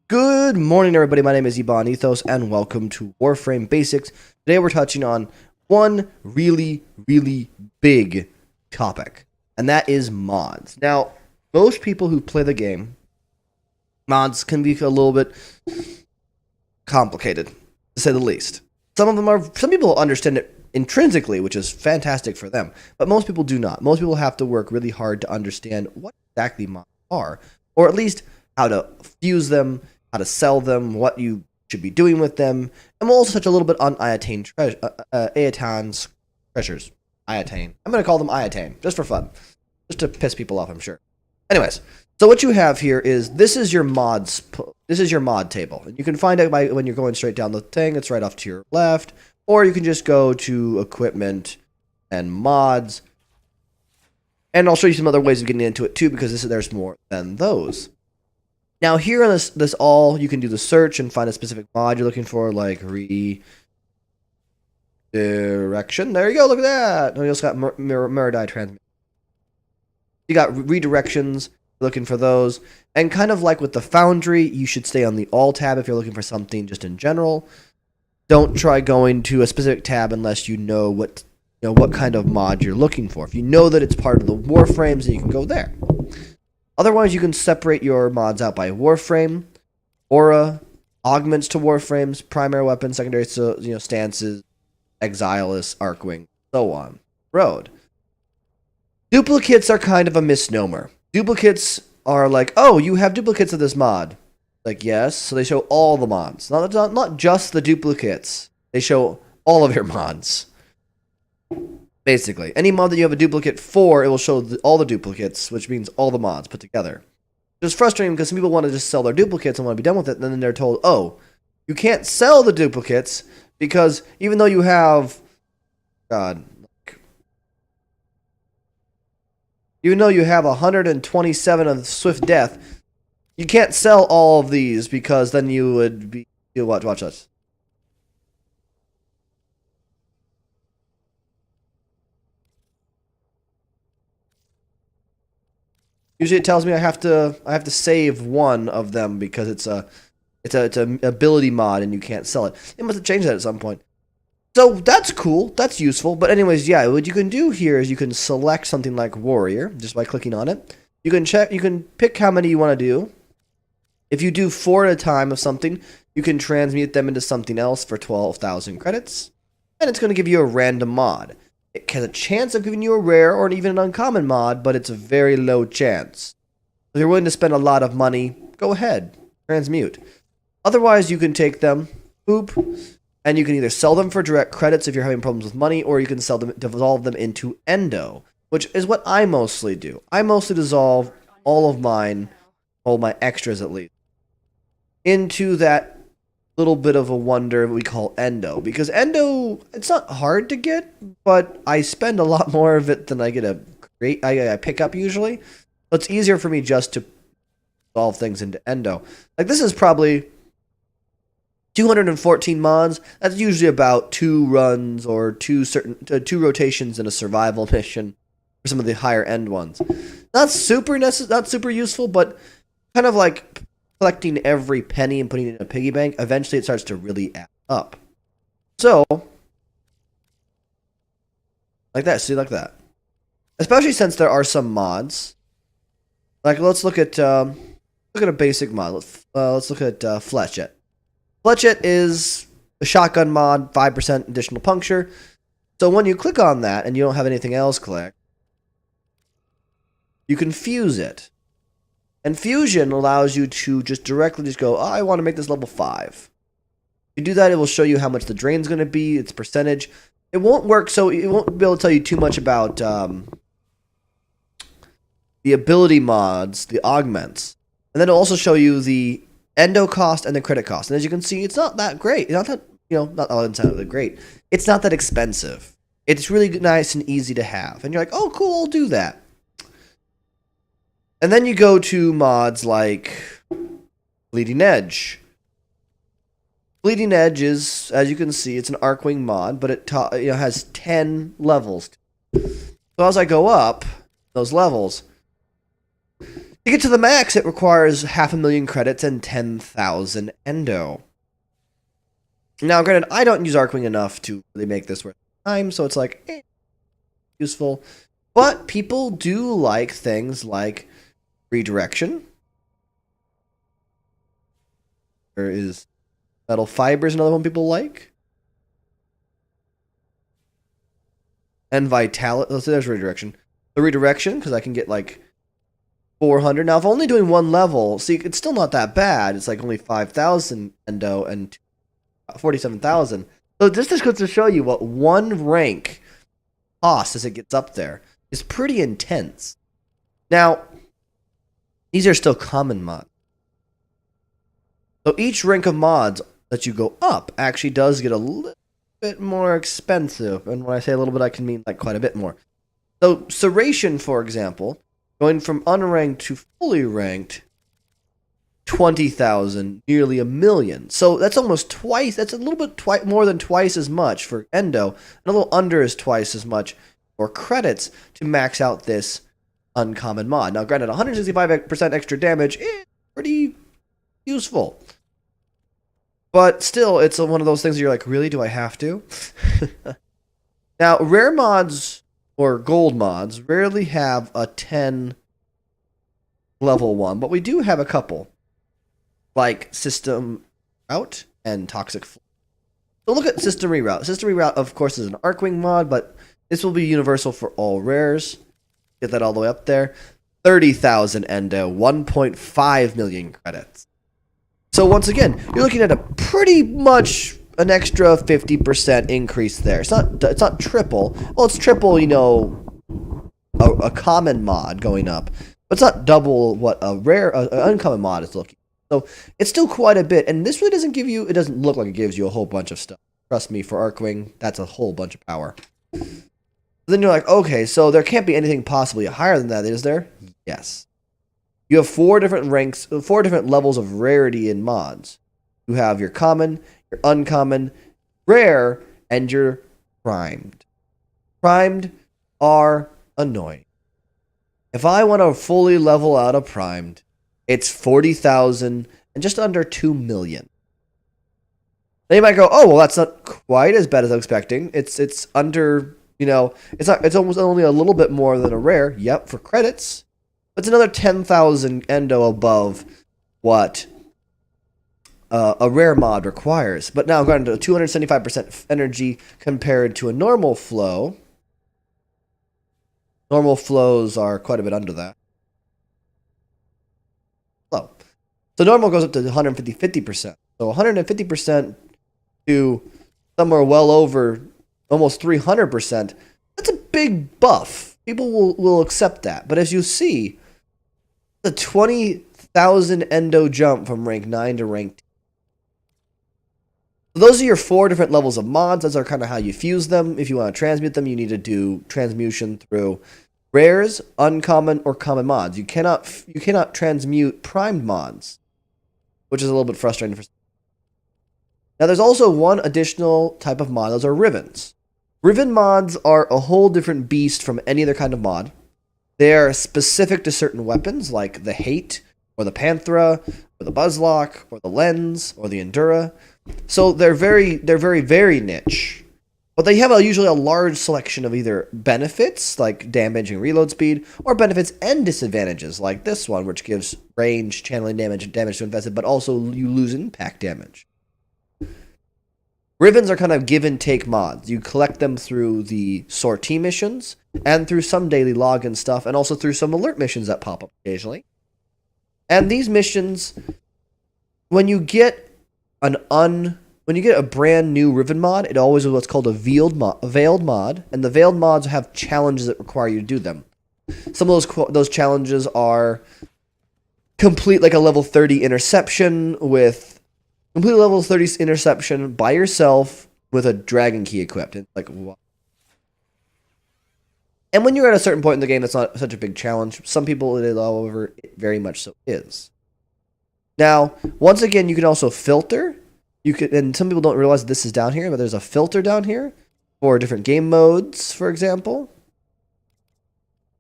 Good morning, everybody. My name is Iban Ethos, and welcome to Warframe Basics. Today we're touching on one really big topic, and that is mods. Now, most people who play the game, mods can be a little bit complicated, to say the least. Some people understand it intrinsically, which is fantastic for them, but most people do not. Most people have to work really hard to understand what exactly mods are, or at least how to fuse them, how to sell them, what you should be doing with them, and we'll also touch a little bit on Ayatan's treasures. Ayatane. I'm going to call them Ayatane, just for fun. Just to piss people off, I'm sure. Anyways, so what you have here is, this is your mod table. And you can find it by when you're going straight down the thing, it's right off to your left, or you can just go to equipment and mods. And I'll show you some other ways of getting into it too, because there's more than those. Now here on this all, you can do the search and find a specific mod you're looking for, like redirection. There you go, look at that. And you also got mirror die transmission. You got redirections, looking for those. And kind of like with the Foundry, you should stay on the all tab if you're looking for something just in general. Don't try going to a specific tab unless you know what kind of mod you're looking for. If you know that it's part of the Warframes, then you can go there. Otherwise, you can separate your mods out by Warframe, aura, augments to Warframes, primary weapon, secondary stances, Exilis, Arcwing, so on. Road. Duplicates are kind of a misnomer. Duplicates are like, oh, you have duplicates of this mod. Like, yes, so they show all the mods. Not just the duplicates. They show all of your mods. Basically, any mod that you have a duplicate for, it will show all the duplicates, which means all the mods put together. It's frustrating because some people want to just sell their duplicates and want to be done with it, and then they're told, oh, you can't sell the duplicates because even though you have, even though you have 127 of Swift Death, you can't sell all of these because then you would be, watch us. Usually it tells me I have to save one of them because it's an ability mod and you can't sell it. They must have changed that at some point. So that's cool. That's useful. But anyways, yeah, what you can do here is you can select something like Warrior just by clicking on it. You can pick how many you want to do. If you do 4 at a time of something, you can transmute them into something else for 12,000 credits. And it's going to give you a random mod. It has a chance of giving you a rare or even an uncommon mod, but it's a very low chance. If you're willing to spend a lot of money, go ahead, transmute. Otherwise, you can take them, and you can either sell them for direct credits if you're having problems with money, or you can sell them, dissolve them into endo, which is what I mostly do. I mostly dissolve all of mine, all my extras at least, into that little bit of a wonder we call endo, because endo, it's not hard to get, but I spend a lot more of it than I pick up usually. So it's easier for me just to solve things into endo. Like this is probably 214 mods. That's usually about 2 runs or 2 rotations in a survival mission for some of the higher end ones. Not super useful, but kind of like collecting every penny and putting it in a piggy bank. Eventually it starts to really add up. So, like that, see, like that. Especially since there are some mods. Like, let's look at a basic mod. Let's look at Fletchet. Fletchet is a shotgun mod, 5% additional puncture. So when you click on that and you don't have anything else click, you can fuse it. And fusion allows you to just directly go, oh, I want to make this level 5. You do that, it will show you how much the drain's going to be, its percentage. It won't work, so it won't be able to tell you too much about the ability mods, the augments. And then it'll also show you the endo cost and the credit cost. And as you can see, it's not that great. It's not that, not all entirely great. It's not that expensive. It's really nice and easy to have. And you're like, oh, cool, I'll do that. And then you go to mods like Bleeding Edge. Bleeding Edge is, as you can see, it's an Arcwing mod, but it has 10 levels. So as I go up those levels, To get to the max, it requires 500,000 credits and 10,000 endo. Now, granted, I don't use Arcwing enough to really make this worth time, so it's like, useful. But people do like things like redirection. There is metal fibers, another one people like. And vitality. Let's say there's redirection. The redirection, because I can get like 400. Now, if I'm only doing one level, see, it's still not that bad. It's like only 5,000 endo and 47,000. So this just goes to show you what one rank costs as it gets up there. Is pretty intense. Now, these are still common mods. So each rank of mods that you go up actually does get a little bit more expensive. And when I say a little bit, I can mean like quite a bit more. So Serration, for example, going from unranked to fully ranked, 20,000, nearly 1,000,000. So that's almost twice. That's a little bit more than twice as much for endo, and a little under is twice as much for credits to max out this uncommon mod. Now, granted, 165% extra damage is pretty useful. But still, it's one of those things where you're like, really? Do I have to? Now, rare mods or gold mods rarely have a 10 level one, but we do have a couple, like System Route and Toxic Flow. So look at System Reroute. System Reroute, of course, is an Arcwing mod, but this will be universal for all rares. Get that all the way up there. 30,000 endo, 1.5 million credits. So once again, you're looking at a pretty much an extra 50% increase there. It's not triple. Well, it's triple, you know, a common mod going up, but it's not double what a rare, uncommon mod is looking. So it's still quite a bit, and this really doesn't give you. It doesn't look like it gives you a whole bunch of stuff. Trust me, for Arcwing, that's a whole bunch of power. Then you're like, okay, so there can't be anything possibly higher than that, is there? Yes. You have 4 different ranks, 4 different levels of rarity in mods. You have your common, your uncommon, rare, and your primed. Primed are annoying. If I want to fully level out a primed, it's 40,000 and just under 2 million. Then you might go, oh, well, that's not quite as bad as I'm expecting. It's under, you know, it's almost only a little bit more than a rare. Yep, for credits. It's another 10,000 endo above what a rare mod requires. But now going to 275% energy compared to a normal flow. Normal flows are quite a bit under that. Flow. So normal goes up to 50%. So 150% to somewhere well over almost 300%. That's a big buff. People will accept that. But as you see, the 20,000 endo jump from rank 9 to rank 10. So those are your 4 different levels of mods. Those are kind of how you fuse them. If you want to transmute them, you need to do transmutation through rares, uncommon, or common mods. You cannot transmute primed mods, which is a little bit frustrating for some. Now there's also one additional type of mod. Those are ribbons. Ribbon mods are a whole different beast from any other kind of mod. They are specific to certain weapons like the Hate, or the Panthera, or the Buzzlock, or the Lens, or the Endura. So they're very, very niche. But they have usually a large selection of either benefits, like damage and reload speed, or benefits and disadvantages, like this one, which gives range, channeling damage, and damage to infested, but also you lose impact damage. Ribbons are kind of give and take mods. You collect them through the sortie missions, and through some daily login stuff, and also through some alert missions that pop up occasionally. And these missions, when you get a brand new ribbon mod, it always is what's called a veiled mod, and the veiled mods have challenges that require you to do them. Some of those challenges are complete like a level 30 interception by yourself with a dragon key equipped. It's like, what? And when you're at a certain point in the game, that's not such a big challenge. Some people it is, however, it very much so is. Now, once again, you can also filter. And some people don't realize this is down here, but there's a filter down here for different game modes, for example.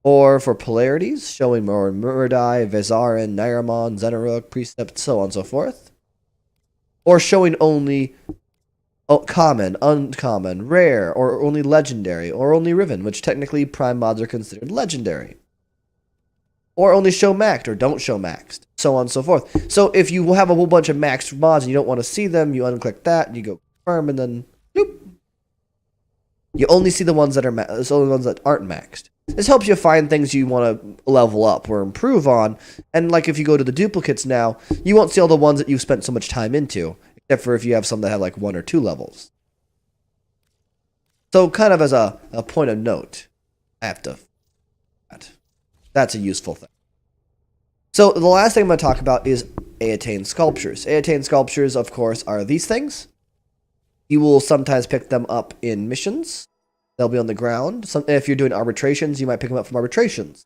Or for polarities, showing more Muradai, Vezarin, Nairamon, Xenaruk, Precept, so on and so forth. Or showing only common, uncommon, rare, or only legendary, or only Riven, which technically prime mods are considered legendary. Or only show maxed, or don't show maxed, so on and so forth. So if you have a whole bunch of maxed mods and you don't want to see them, you unclick that, and you go confirm, and then, bloop. You only see the ones that are the ones that aren't maxed. This helps you find things you want to level up or improve on. And like if you go to the duplicates now, you won't see all the ones that you've spent so much time into, except for if you have some that have like 1 or 2 levels. So kind of as a point of note, I have to. That's a useful thing. So the last thing I'm going to talk about is Aetane sculptures. Aetane sculptures, of course, are these things. You will sometimes pick them up in missions. They'll be on the ground. If you're doing arbitrations, you might pick them up from arbitrations.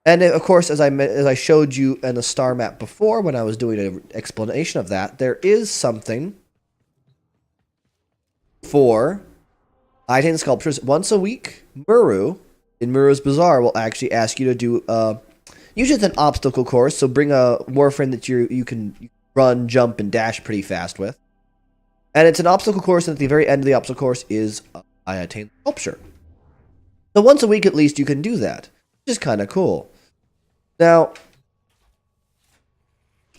And of course, as I showed you in the star map before, when I was doing an explanation of that, there is something for Aetane sculptures once a week. Muru, in Muru's Bazaar, will actually ask you to do, usually it's an obstacle course, so bring a Warframe that you can run, jump, and dash pretty fast with. And it's an obstacle course, and at the very end of the obstacle course is Aetane sculpture. So once a week at least you can do that, which is kind of cool. Now,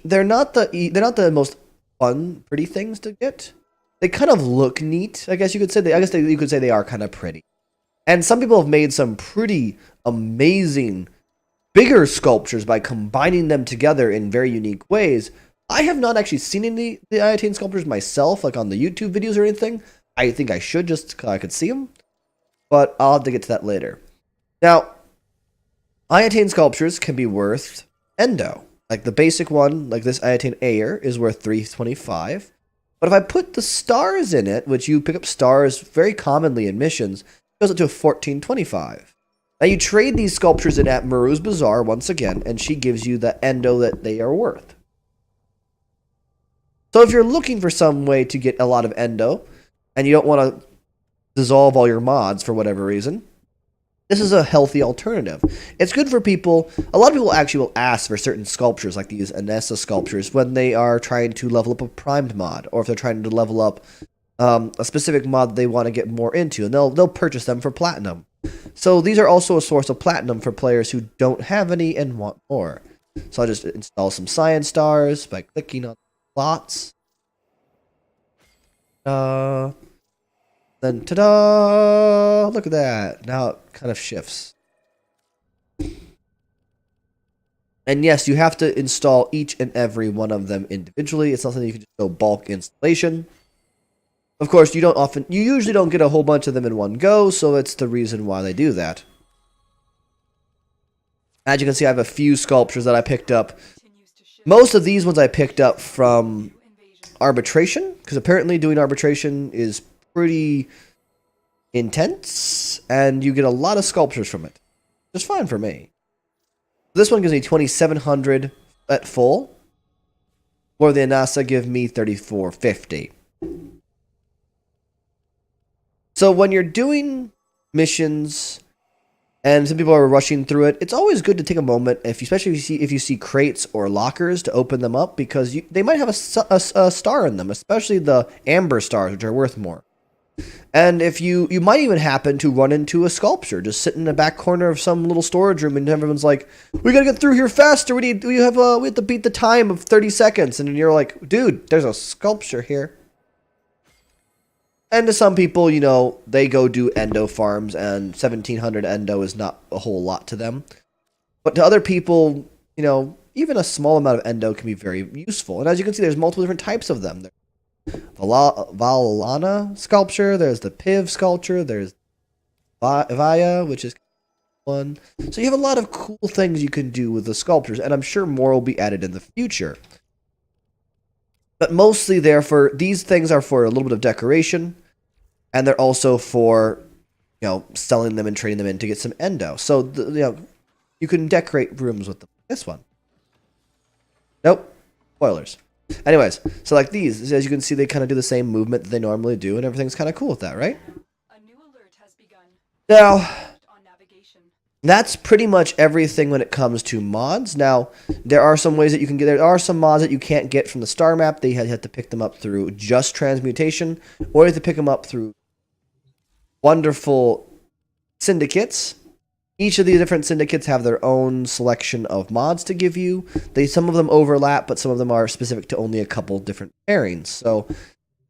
they're not the most fun, pretty things to get. They kind of look neat, I guess you could say. You could say they are kind of pretty. And some people have made some pretty amazing, bigger sculptures by combining them together in very unique ways. I have not actually seen any the Aetane sculptures myself, like on the YouTube videos or anything. I think I should, just because I could see them. But I'll have to get to that later. Now, Aetane sculptures can be worth Endo. Like the basic one, like this Aetane Ayer, is worth 325. But if I put the stars in it, which you pick up stars very commonly in missions, it goes up to 1425. Now you trade these sculptures in at Muru's Bazaar once again, and she gives you the Endo that they are worth. So if you're looking for some way to get a lot of Endo, and you don't want to dissolve all your mods for whatever reason, this is a healthy alternative. It's good for people. A lot of people actually will ask for certain sculptures, like these Anessa sculptures, when they are trying to level up a primed mod, or if they're trying to level up a specific mod they want to get more into, and they'll purchase them for platinum. So these are also a source of platinum for players who don't have any and want more. So I'll just install some science stars by clicking on slots. Then, ta-da! Look at that. Now it kind of shifts. And yes, you have to install each and every one of them individually. It's not something you can just go bulk installation. Of course, you usually don't get a whole bunch of them in one go, so it's the reason why they do that. As you can see, I have a few sculptures that I picked up. Most of these ones I picked up from arbitration, because apparently doing arbitration is pretty intense, and you get a lot of sculptures from it. Just fine for me. This one gives me 2,700 at full, where the Anessa give me 3,450. So when you're doing missions, and some people are rushing through it, it's always good to take a moment, especially if you see crates or lockers, to open them up, because they might have a star in them, especially the amber stars, which are worth more. And if you might even happen to run into a sculpture just sitting in the back corner of some little storage room, and everyone's like, "We gotta get through here faster. We have to beat the time of 30 seconds." And you're like, "Dude, there's a sculpture here." And to some people, they go do endo farms, and 1,700 endo is not a whole lot to them. But to other people, even a small amount of endo can be very useful. And as you can see, there's multiple different types of them. There's Valana sculpture, there's the Piv sculpture, there's Vaya, which is one. So you have a lot of cool things you can do with the sculptures, and I'm sure more will be added in the future. But mostly these things are for a little bit of decoration, and they're also for, selling them and trading them in to get some endo. So, you can decorate rooms with them. This one. Nope. Spoilers. Anyways, so like these, as you can see, they kind of do the same movement that they normally do, and everything's kind of cool with that, right? A new alert has begun. Now, On navigation. That's pretty much everything when it comes to mods. Now, there are some ways that you can get. There are some mods that you can't get from the star map. They have to pick them up through just transmutation, or you have to pick them up through wonderful syndicates. Each of these different syndicates have their own selection of mods to give you. Some of them overlap, but some of them are specific to only a couple different pairings. So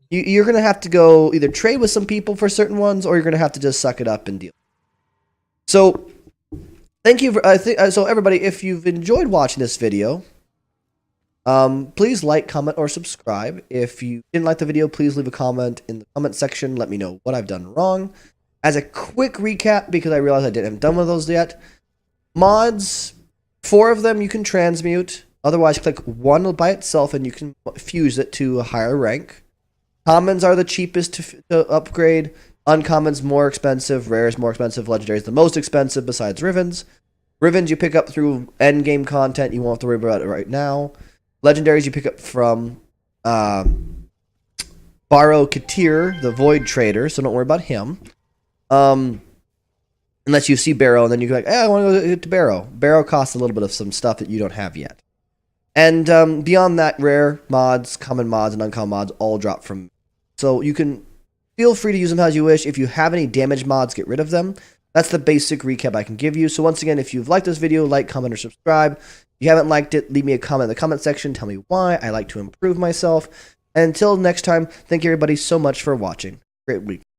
you're going to have to go either trade with some people for certain ones, or you're going to have to just suck it up and deal. So thank you for so everybody, if you've enjoyed watching this video, please like, comment, or subscribe. If you didn't like the video, please leave a comment in the comment section. Let me know what I've done wrong. As a quick recap, because I realized I didn't have done one of those yet, mods, 4 of them you can transmute. Otherwise, click 1 by itself and you can fuse it to a higher rank. Commons are the cheapest to upgrade. Uncommons more expensive. Rares more expensive. Legendaries the most expensive besides Rivens. Rivens you pick up through end game content. You won't have to worry about it right now. Legendaries you pick up from Baro Katir, the Void Trader, so don't worry about him. Unless you see Barrow, and then you're like, hey, I want to go to Barrow. Barrow costs a little bit of some stuff that you don't have yet. And beyond that, rare mods, common mods, and uncommon mods all drop from me. So you can feel free to use them as you wish. If you have any damage mods, get rid of them. That's the basic recap I can give you. So once again, if you've liked this video, like, comment, or subscribe. If you haven't liked it, leave me a comment in the comment section. Tell me why. I like to improve myself. And until next time, thank you everybody so much for watching. Great week.